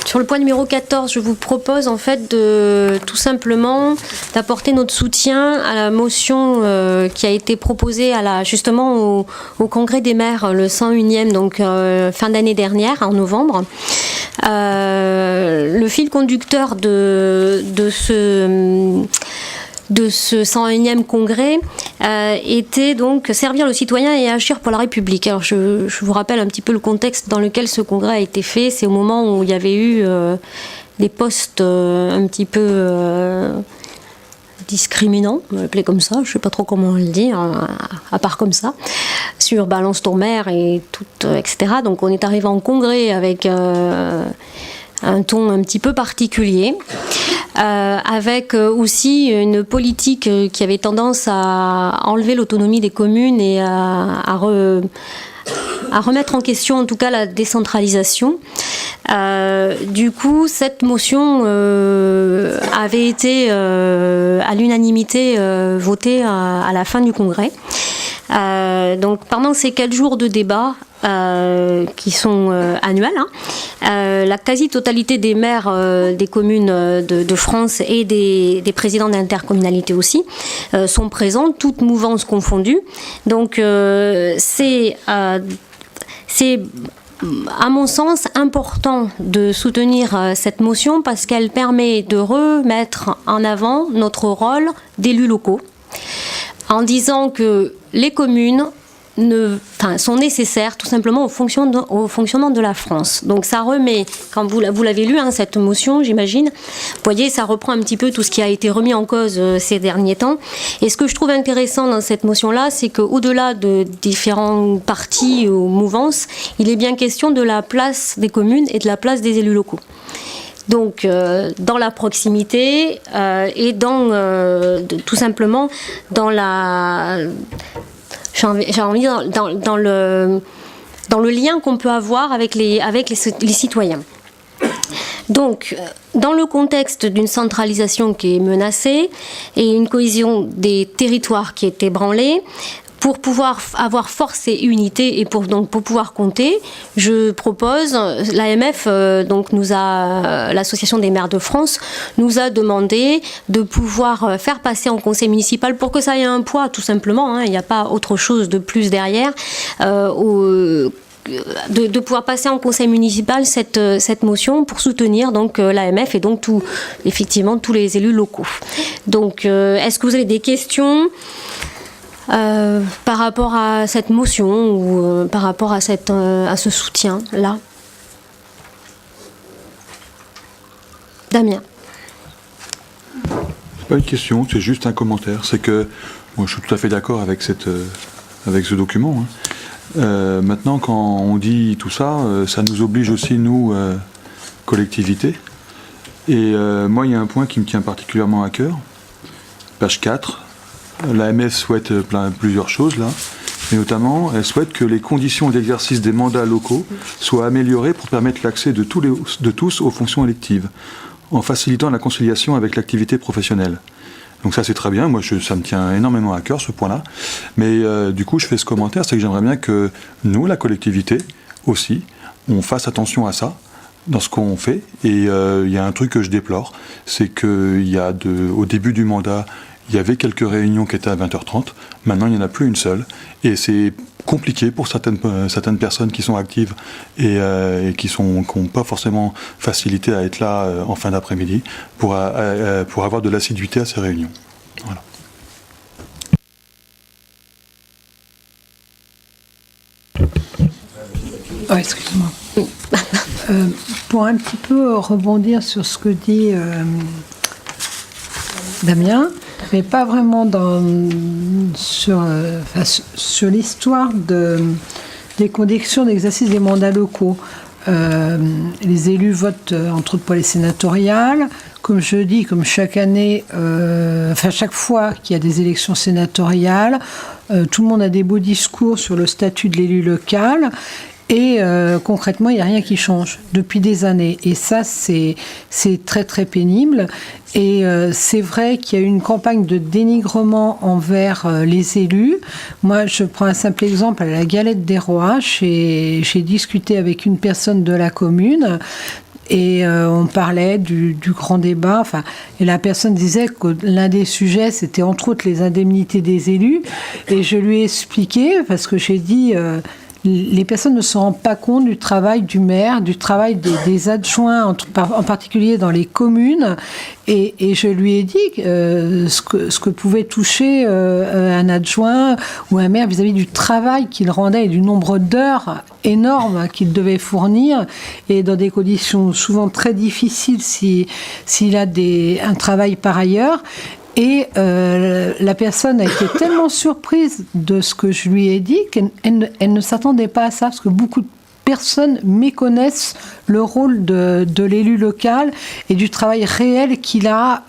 Sur le point numéro 14, je vous propose en fait de tout simplement d'apporter notre soutien à la motion qui a été proposée justement au Congrès des maires, le 101e, donc fin d'année dernière, en novembre. Le fil conducteur de ce 101e congrès était donc servir le citoyen et agir pour la République. Alors je vous rappelle un petit peu le contexte dans lequel ce congrès a été fait. C'est au moment où il y avait eu des postes un petit peu discriminants, on va l'appeler comme ça, je ne sais pas trop comment le dire, à part comme ça, sur Balance ton maire et tout, etc. Donc on est arrivé en congrès avec un ton un petit peu particulier, avec aussi une politique qui avait tendance à enlever l'autonomie des communes et à remettre en question en tout cas la décentralisation. Du coup, cette motion avait été à l'unanimité votée à la fin du congrès. Donc pendant ces 4 jours de débat qui sont annuels, la quasi-totalité des maires des communes de France et des présidents d'intercommunalité aussi sont présents, toutes mouvances confondues. Donc c'est à mon sens important de soutenir cette motion parce qu'elle permet de remettre en avant notre rôle d'élus locaux en disant que les communes sont nécessaires tout simplement au fonctionnement de la France. Donc ça remet, quand vous l'avez lu, cette motion, j'imagine, vous voyez, ça reprend un petit peu tout ce qui a été remis en cause ces derniers temps. Et ce que je trouve intéressant dans cette motion-là, c'est qu'au-delà de différents partis ou mouvances, il est bien question de la place des communes et de la place des élus locaux. Donc, dans la proximité et tout simplement dans la... J'ai envie de dire, dans le lien qu'on peut avoir avec les citoyens. Donc, dans le contexte d'une centralisation qui est menacée et une cohésion des territoires qui est ébranlée, pour pouvoir avoir force et unité et pour pouvoir compter, je propose, l'AMF, l'Association des maires de France, nous a demandé de pouvoir faire passer en conseil municipal pour que ça ait un poids, tout simplement, il n'y a pas autre chose de plus derrière, de pouvoir passer en conseil municipal cette motion pour soutenir donc l'AMF et donc effectivement tous les élus locaux. Donc, est-ce que vous avez des questions par rapport à cette motion ou par rapport à ce soutien-là? Damien. C'est pas une question, c'est juste un commentaire. C'est que moi, je suis tout à fait d'accord avec ce document. Maintenant, quand on dit tout ça, ça nous oblige aussi, nous, collectivités. Et moi, il y a un point qui me tient particulièrement à cœur. Page 4. L'AMF souhaite plusieurs choses là, et notamment elle souhaite que les conditions d'exercice des mandats locaux soient améliorées pour permettre l'accès de tous aux fonctions électives, en facilitant la conciliation avec l'activité professionnelle. Donc ça c'est très bien, moi ça me tient énormément à cœur ce point-là, mais du coup je fais ce commentaire, c'est que j'aimerais bien que nous, la collectivité aussi, on fasse attention à ça dans ce qu'on fait, et il y a un truc que je déplore, c'est qu'il y a au début du mandat, il y avait quelques réunions qui étaient à 20h30, maintenant il n'y en a plus une seule, et c'est compliqué pour certaines personnes qui sont actives et qui n'ont pas forcément facilité à être là en fin d'après-midi pour avoir de l'assiduité à ces réunions. Voilà. Oh, excuse-moi. Pour un petit peu rebondir sur ce que dit Damien, mais pas vraiment sur l'histoire des conditions d'exercice des mandats locaux. Les élus votent entre autres pour les sénatoriales. Comme je dis, comme chaque année, chaque fois qu'il y a des élections sénatoriales, tout le monde a des beaux discours sur le statut de l'élu local. Et concrètement, il n'y a rien qui change depuis des années. Et ça, c'est très très pénible. Et c'est vrai qu'il y a eu une campagne de dénigrement envers les élus. Moi, je prends un simple exemple. À la Galette des Rois, j'ai discuté avec une personne de la commune. Et on parlait du grand débat, et la personne disait que l'un des sujets, c'était entre autres les indemnités des élus. Et je lui ai expliqué, parce que j'ai dit... les personnes ne se rendent pas compte du travail du maire, du travail des adjoints, en particulier dans les communes. Et je lui ai dit ce que pouvait toucher un adjoint ou un maire vis-à-vis du travail qu'il rendait et du nombre d'heures énormes qu'il devait fournir, et dans des conditions souvent très difficiles s'il a un travail par ailleurs. Et la personne a été tellement surprise de ce que je lui ai dit qu'elle ne s'attendait pas à ça, parce que beaucoup de personnes méconnaissent le rôle de l'élu local et du travail réel qu'il a,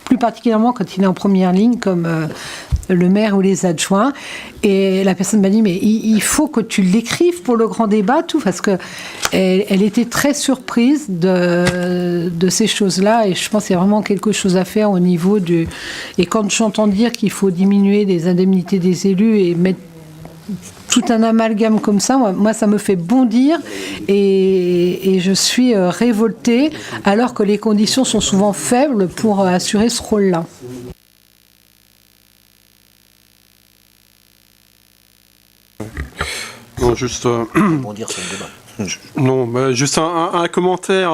plus particulièrement quand il est en première ligne, comme le maire ou les adjoints. Et la personne m'a dit, mais il faut que tu l'écrives pour le grand débat, tout, parce que elle était très surprise de ces choses-là, et je pense qu'il y a vraiment quelque chose à faire au niveau du... Et quand j'entends dire qu'il faut diminuer les indemnités des élus et mettre tout un amalgame comme ça, moi ça me fait bondir, et je suis révoltée, alors que les conditions sont souvent faibles pour assurer ce rôle-là. Non, juste... Rebondir sur le débat. Non, juste un commentaire.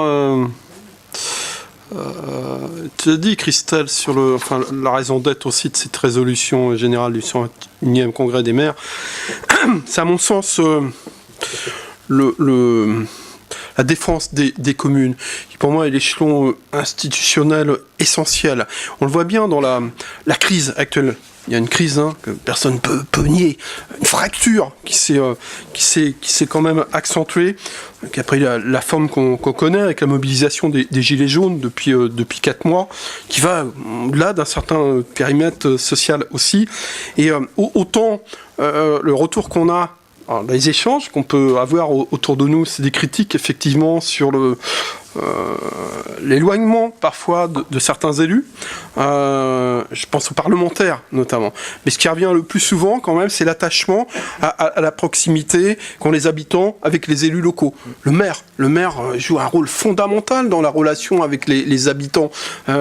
Tu as dit, Christelle, sur la raison d'être aussi de cette résolution générale du 101e congrès des maires. C'est à mon sens la défense des communes, qui pour moi est l'échelon institutionnel essentiel. On le voit bien dans la crise actuelle. Il y a une crise que personne ne peut nier, une fracture qui s'est quand même accentuée, qui a pris la forme qu'on connaît avec la mobilisation des Gilets jaunes depuis 4 mois, qui va au-delà d'un certain périmètre social aussi. Et autant le retour qu'on a, alors, les échanges qu'on peut avoir autour de nous, c'est des critiques effectivement sur l'éloignement parfois de certains élus. Je pense aux parlementaires notamment. Mais ce qui revient le plus souvent quand même, c'est l'attachement à la proximité qu'ont les habitants avec les élus locaux. Le maire joue un rôle fondamental dans la relation avec les habitants. Il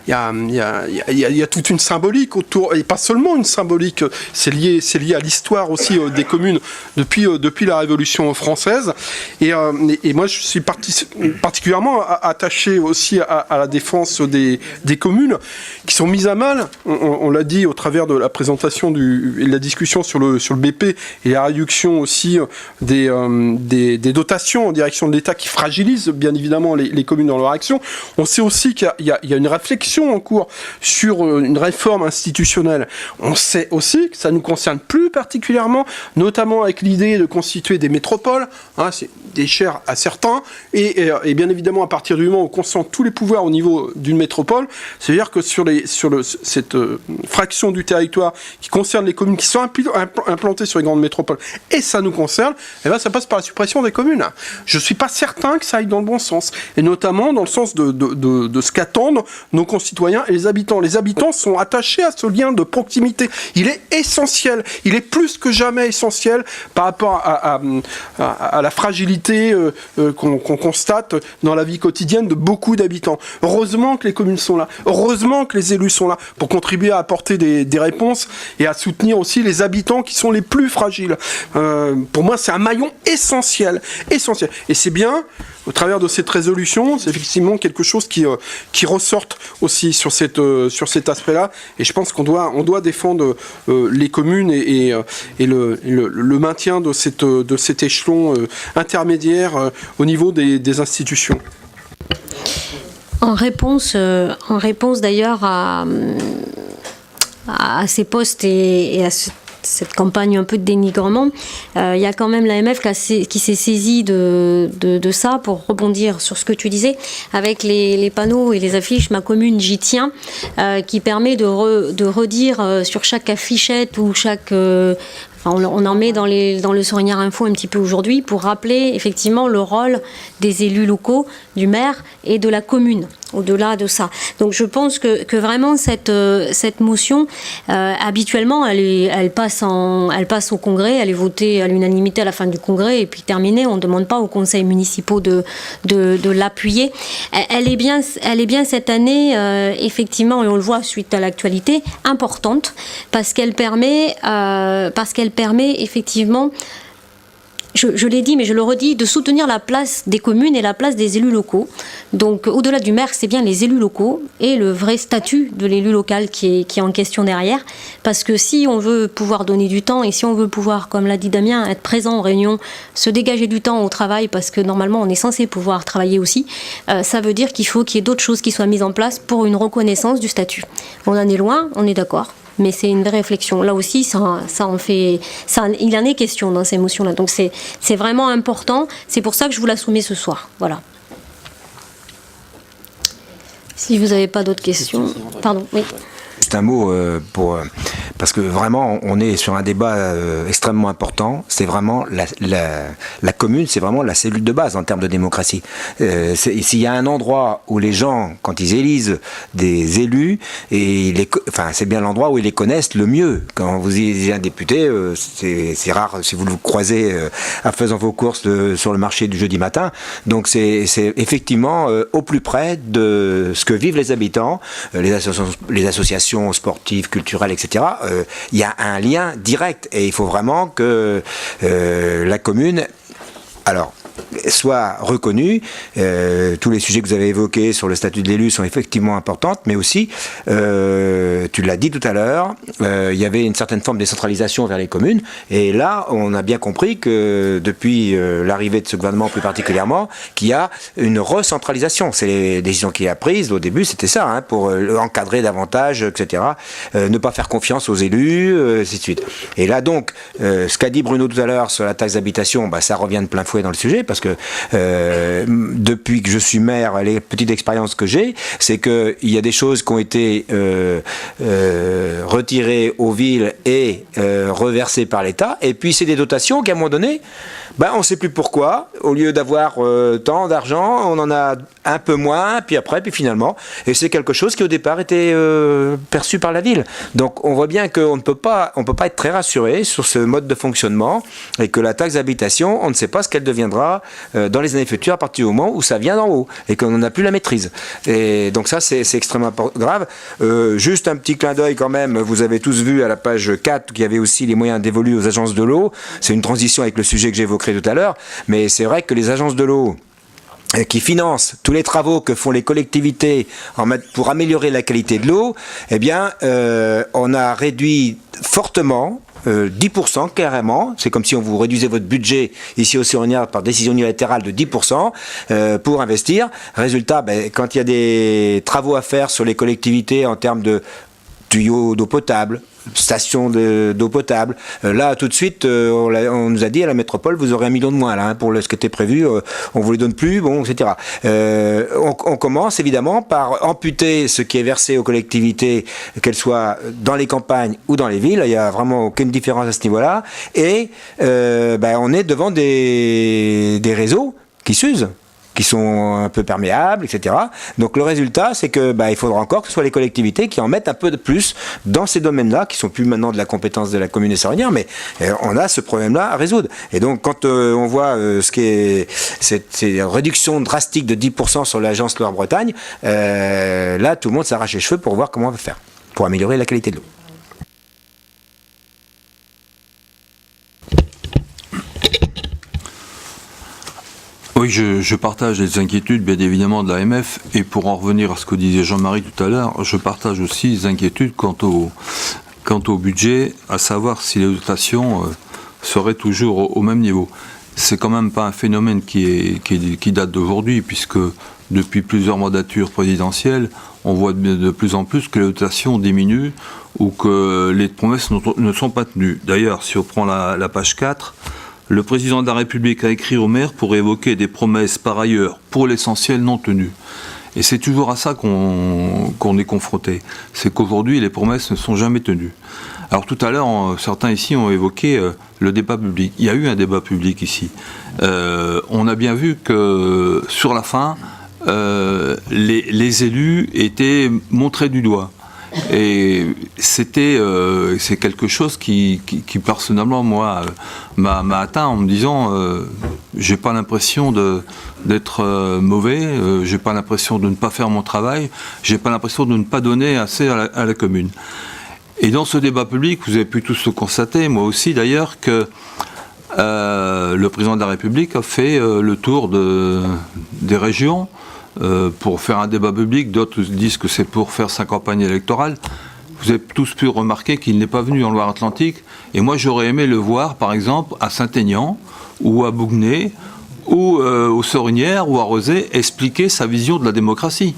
y a toute une symbolique autour, et pas seulement une symbolique, c'est lié à l'histoire aussi des communes depuis la Révolution française. Et moi je suis particulièrement attaché aussi à la défense des communes qui sont mises à mal, on l'a dit au travers de la présentation et de la discussion sur le BP, et la réduction aussi des dotations en direction de l'État qui fragilisent bien évidemment les communes dans leur action. On sait aussi qu'il y a une réflexion en cours sur une réforme institutionnelle. On sait aussi que ça nous concerne plus particulièrement, notamment avec l'idée de constituer des métropoles, c'est des chers à certains, et bien évidemment à partir du moment où on concentre tous les pouvoirs au niveau d'une métropole, c'est-à-dire que sur cette fraction du territoire qui concerne les communes qui sont implantées sur les grandes métropoles, et ça nous concerne, ça passe par la suppression des communes. Je ne suis pas certain que ça aille dans le bon sens, et notamment dans le sens de ce qu'attendent nos concitoyens et les habitants. Les habitants sont attachés à ce lien de proximité. Il est essentiel, il est plus que jamais essentiel par rapport à la fragilité qu'on constate dans la vie quotidienne de beaucoup d'habitants. Heureusement que les communes sont là, heureusement que les élus sont là pour contribuer à apporter des réponses et à soutenir aussi les habitants qui sont les plus fragiles. Pour moi, c'est un maillon essentiel. Et c'est bien, au travers de cette résolution, c'est effectivement quelque chose qui ressorte aussi sur cet aspect-là. Et je pense qu'on doit défendre les communes et le maintien de cet échelon intermédiaire au niveau des institutions. En réponse d'ailleurs à ces postes et à cette campagne un peu de dénigrement, il y a quand même l'AMF qui s'est saisi de ça, pour rebondir sur ce que tu disais, avec les panneaux et les affiches « Ma commune, j'y tiens », qui permet de redire sur chaque affichette ou chaque Enfin, on en met dans le Sorinière Info un petit peu aujourd'hui pour rappeler effectivement le rôle des élus locaux, du maire et de la commune, au-delà de ça. Donc je pense que vraiment cette motion, habituellement, elle passe au Congrès, elle est votée à l'unanimité à la fin du Congrès et puis terminée. On ne demande pas aux conseils municipaux de l'appuyer. Elle est bien cette année, effectivement, et on le voit suite à l'actualité, importante parce qu'elle permet effectivement, je l'ai dit mais je le redis, de soutenir la place des communes et la place des élus locaux. Donc au-delà du maire, c'est bien les élus locaux et le vrai statut de l'élu local qui est en question derrière. Parce que si on veut pouvoir donner du temps et si on veut pouvoir, comme l'a dit Damien, être présent en réunion, se dégager du temps au travail, parce que normalement on est censé pouvoir travailler aussi, ça veut dire qu'il faut qu'il y ait d'autres choses qui soient mises en place pour une reconnaissance du statut. On en est loin, on est d'accord. Mais c'est une vraie réflexion. Là aussi, il en est question dans ces motions-là. Donc c'est vraiment important. C'est pour ça que je vous la soumets ce soir. Voilà. Si vous n'avez pas d'autres questions... Pardon, oui. Juste un mot parce que vraiment on est sur un débat extrêmement important. C'est vraiment la commune, c'est vraiment la cellule de base en termes de démocratie. S'il y a un endroit où les gens, quand ils élisent des élus, c'est bien l'endroit où ils les connaissent le mieux. Quand vous élisez un député, c'est rare si vous le croisez en faisant vos courses sur le marché du jeudi matin. Donc c'est effectivement au plus près de ce que vivent les habitants, les associations sportives, culturelles, etc. Il y a un lien direct et il faut vraiment que la commune soit reconnue. Tous les sujets que vous avez évoqués sur le statut de l'élu sont effectivement importants, mais aussi, tu l'as dit tout à l'heure, il y avait une certaine forme de décentralisation vers les communes, et là, on a bien compris que depuis l'arrivée de ce gouvernement plus particulièrement, qu'il y a une recentralisation. C'est les décisions qu'il a prises, au début, c'était ça, pour encadrer davantage, etc., ne pas faire confiance aux élus, ainsi de suite. Et là, donc, ce qu'a dit Bruno tout à l'heure sur la taxe d'habitation, ça revient de plein fouet dans le sujet, parce que depuis que je suis maire, les petites expériences que j'ai, c'est qu'il y a des choses qui ont été retirées aux villes et reversées par l'État, et puis c'est des dotations qu'à un moment donné, on ne sait plus pourquoi, au lieu d'avoir tant d'argent, on en a un peu moins, puis finalement, et c'est quelque chose qui au départ était perçu par la ville. Donc on voit bien qu'on ne peut pas être très rassuré sur ce mode de fonctionnement, et que la taxe d'habitation, on ne sait pas ce qu'elle deviendra dans les années futures, à partir du moment où ça vient d'en haut, et qu'on n'en a plus la maîtrise. Et donc ça, c'est extrêmement grave. Juste un petit clin d'œil quand même, vous avez tous vu à la page 4 qu'il y avait aussi les moyens dévolus aux agences de l'eau. C'est une transition avec le sujet que j'évoquerai tout à l'heure, mais c'est vrai que les agences de l'eau qui financent tous les travaux que font les collectivités pour améliorer la qualité de l'eau, on a réduit fortement 10% carrément, c'est comme si on vous réduisait votre budget ici au Sorinière par décision unilatérale de 10% pour investir. Résultat, quand il y a des travaux à faire sur les collectivités en termes de tuyaux d'eau potable, stations d'eau potable. Là, tout de suite, on nous a dit à la métropole, vous aurez 1 million de moins là, pour ce qui était prévu, on vous les donne plus, etc. On commence évidemment par amputer ce qui est versé aux collectivités, qu'elles soient dans les campagnes ou dans les villes. Il n'y a vraiment aucune différence à ce niveau-là. Et on est devant des réseaux qui s'usent, qui sont un peu perméables, etc. Donc le résultat, c'est que il faudra encore que ce soit les collectivités qui en mettent un peu de plus dans ces domaines-là, qui sont plus maintenant de la compétence de la commune et Sorinière, mais on a ce problème-là à résoudre. Et donc quand on voit ces réductions drastiques de 10% sur l'agence Loire-Bretagne, là tout le monde s'arrache les cheveux pour voir comment on va faire, pour améliorer la qualité de l'eau. Oui, je partage les inquiétudes, bien évidemment, de l'AMF. Et pour en revenir à ce que disait Jean-Marie tout à l'heure, je partage aussi les inquiétudes quant au budget, à savoir si les dotations seraient toujours au même niveau. C'est quand même pas un phénomène qui date d'aujourd'hui, puisque depuis plusieurs mandatures présidentielles, on voit de plus en plus que les dotations diminuent ou que les promesses ne sont pas tenues. D'ailleurs, si on prend la page 4, le président de la République a écrit au maire pour évoquer des promesses par ailleurs, pour l'essentiel, non tenues. Et c'est toujours à ça qu'on est confronté. C'est qu'aujourd'hui, les promesses ne sont jamais tenues. Alors tout à l'heure, certains ici ont évoqué le débat public. Il y a eu un débat public ici. On a bien vu que sur la fin, les élus étaient montrés du doigt. Et c'est quelque chose qui personnellement, moi, m'a atteint en me disant j'ai pas l'impression d'être mauvais, j'ai pas l'impression de ne pas faire mon travail, j'ai pas l'impression de ne pas donner assez à la commune. Et dans ce débat public, vous avez pu tous le constater, moi aussi d'ailleurs, que le président de la République a fait le tour des régions pour faire un débat public. D'autres disent que c'est pour faire sa campagne électorale. Vous avez tous pu remarquer qu'il n'est pas venu en Loire-Atlantique. Et moi, j'aurais aimé le voir, par exemple, à Saint-Aignan, ou à Bougnay, ou aux Sorinières, ou à Rezé, expliquer sa vision de la démocratie.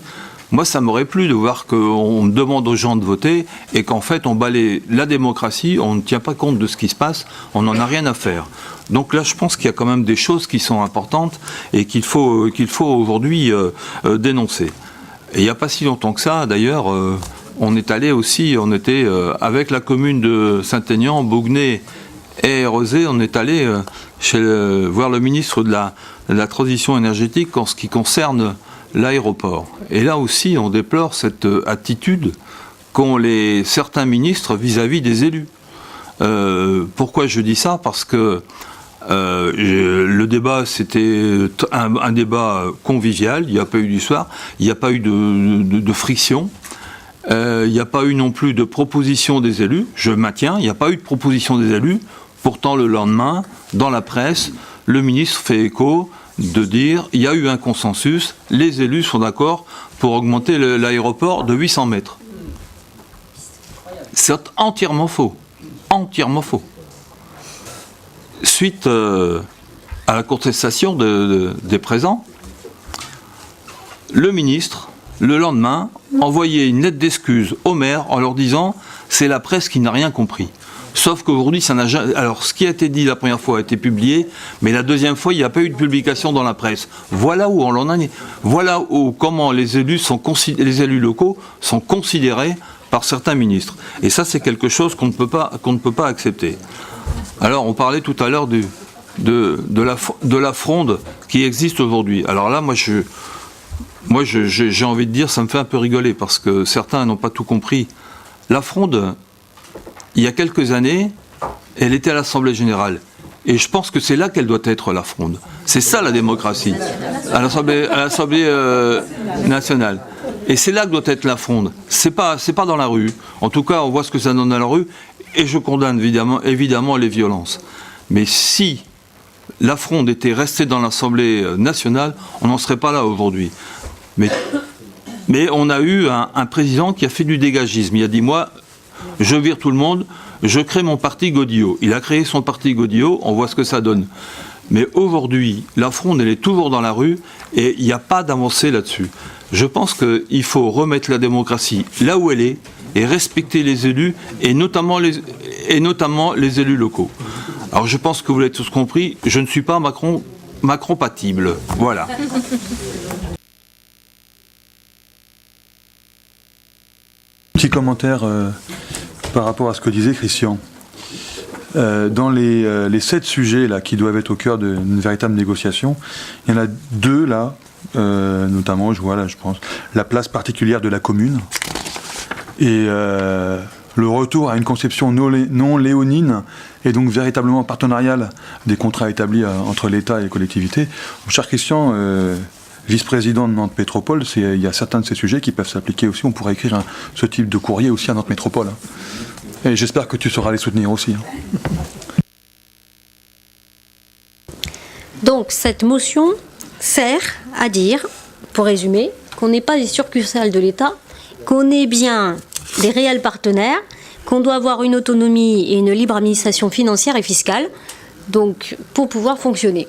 Moi, ça m'aurait plu de voir qu'on demande aux gens de voter et qu'en fait, on balaye la démocratie, on ne tient pas compte de ce qui se passe, on n'en a rien à faire. Donc là, je pense qu'il y a quand même des choses qui sont importantes et qu'il faut aujourd'hui dénoncer. Et il n'y a pas si longtemps que ça, d'ailleurs, on est allé aussi, on était avec la commune de Saint-Aignan, Bougnay et Rezé, on est allé voir le ministre de la Transition énergétique en ce qui concerne l'aéroport. Et là aussi, on déplore cette attitude qu'ont certains ministres vis-à-vis des élus. Pourquoi je dis ça ? Parce que le débat, c'était un débat convivial, il n'y a pas eu d'histoire, il n'y a pas eu de friction, il n'y a pas eu non plus de proposition des élus, je maintiens, il n'y a pas eu de proposition des élus, pourtant le lendemain, dans la presse, le ministre fait écho de dire il y a eu un consensus, les élus sont d'accord pour augmenter l'aéroport de 800 mètres. C'est entièrement faux. Entièrement faux. Suite à la contestation des présents, le ministre, le lendemain, envoyait une lettre d'excuse aux maires en leur disant c'est la presse qui n'a rien compris. Sauf qu'aujourd'hui, ça n'a jamais. Alors, ce qui a été dit la première fois a été publié, mais la deuxième fois, il n'y a pas eu de publication dans la presse. Voilà où on en est. Voilà comment les élus locaux sont considérés par certains ministres. Et ça, c'est quelque chose qu'on ne peut pas accepter. Alors, on parlait tout à l'heure de la fronde qui existe aujourd'hui. Alors là, moi, j'ai envie de dire, ça me fait un peu rigoler parce que certains n'ont pas tout compris. La fronde, il y a quelques années, elle était à l'Assemblée générale. Et je pense que c'est là qu'elle doit être, la fronde. C'est ça la démocratie, à l'Assemblée nationale. Et c'est là que doit être la fronde. C'est pas dans la rue. En tout cas, on voit ce que ça donne dans la rue. Et je condamne évidemment les violences. Mais si la fronde était restée dans l'Assemblée nationale, on n'en serait pas là aujourd'hui. Mais on a eu un président qui a fait du dégagisme. Il a dit, moi, je vire tout le monde, je crée mon parti Godillot. Il a créé son parti Godillot, on voit ce que ça donne. Mais aujourd'hui, la fronde, elle est toujours dans la rue et il n'y a pas d'avancée là-dessus. Je pense qu'il faut remettre la démocratie là où elle est et respecter les élus et notamment les élus locaux. Alors je pense que vous l'avez tous compris, je ne suis pas Macron-patible. Voilà. Petit commentaire par rapport à ce que disait Christian. Dans les 7 sujets là, qui doivent être au cœur d'une véritable négociation, il y en a 2 là, notamment, je pense, la place particulière de la commune et le retour à une conception non léonine et donc véritablement partenariale des contrats établis entre l'État et les collectivités. Mon cher Christian, vice-président de Nantes Métropole, il y a certains de ces sujets qui peuvent s'appliquer aussi. On pourrait écrire ce type de courrier aussi à Nantes Métropole. Et j'espère que tu sauras les soutenir aussi. Donc cette motion sert à dire, pour résumer, qu'on n'est pas des succursales de l'État, qu'on est bien des réels partenaires, qu'on doit avoir une autonomie et une libre administration financière et fiscale, donc pour pouvoir fonctionner.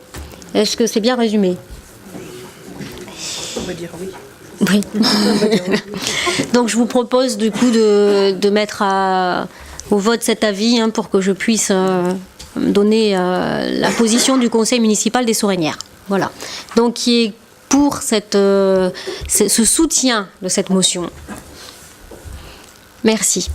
Est-ce que c'est bien résumé ? On va dire oui. Oui. Donc je vous propose du coup de mettre au vote cet avis pour que je puisse donner la position du conseil municipal des Sorinières. Voilà. Donc qui est pour ce soutien de cette motion. Merci.